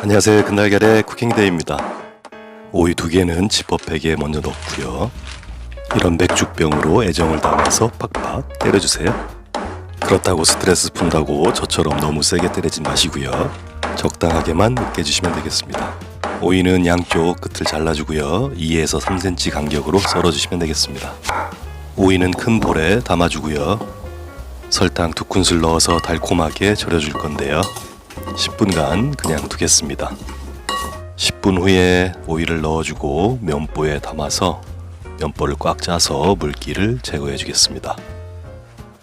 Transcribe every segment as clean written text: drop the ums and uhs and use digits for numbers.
안녕하세요. 그날갈의 쿠킹데이입니다. 오이 2개는 지퍼백에 먼저 넣고요. 이런 맥주병으로 애정을 담아서 팍팍 때려주세요. 그렇다고 스트레스 푼다고 저처럼 너무 세게 때리지 마시고요. 적당하게만 으깨주시면 되겠습니다. 오이는 양쪽 끝을 잘라주고요. 2에서 3cm 간격으로 썰어주시면 되겠습니다. 오이는 큰 볼에 담아주고요. 설탕 2큰술 넣어서 달콤하게 절여줄 건데요. 10분간 그냥 두겠습니다. 10분 후에 오이를 넣어주고 면보에 담아서 면보를 꽉 짜서 물기를 제거해 주겠습니다.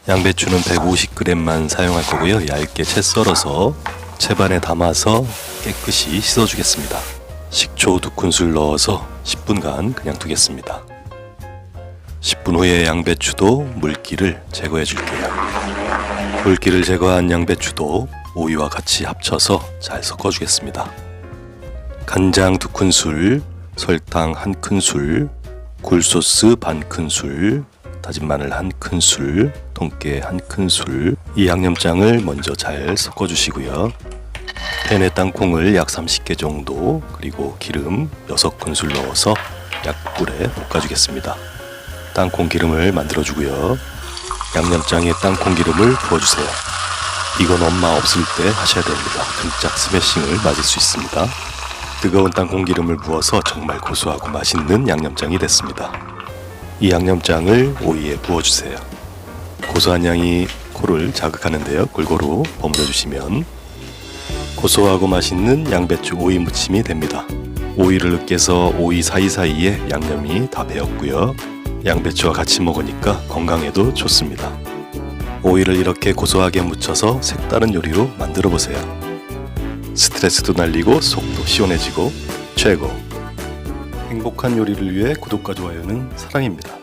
양배추는 150g만 사용할 거고요. 얇게 채 썰어서 채반에 담아서 깨끗이 씻어 주겠습니다. 식초 2큰술 넣어서 10분간 그냥 두겠습니다. 10분 후에 양배추도 물기를 제거해 줄게요. 물기를 제거한 양배추도 오이와 같이 합쳐서 잘 섞어주겠습니다. 간장 2큰술, 설탕 1큰술, 굴소스 반큰술, 다진 마늘 1큰술, 통깨 1큰술. 이 양념장을 먼저 잘 섞어주시고요. 팬에 땅콩을 약 30개 정도, 그리고 기름 6큰술 넣어서 약불에 볶아주겠습니다. 땅콩 기름을 만들어주고요. 양념장에 땅콩 기름을 부어주세요. 이건 엄마 없을 때 하셔야 됩니다. 깜짝 스매싱을 맞을 수 있습니다. 뜨거운 땅콩 기름을 부어서 정말 고소하고 맛있는 양념장이 됐습니다. 이 양념장을 오이에 부어주세요. 고소한 향이 코를 자극하는데요. 골고루 버무려 주시면 고소하고 맛있는 양배추 오이 무침이 됩니다. 오이를 으깨서 오이 사이사이에 양념이 다 배었고요. 양배추와 같이 먹으니까 건강에도 좋습니다. 오이를 이렇게 고소하게 무쳐서 색다른 요리로 만들어 보세요. 스트레스도 날리고 속도 시원해지고 최고! 행복한 요리를 위해 구독과 좋아요는 사랑입니다.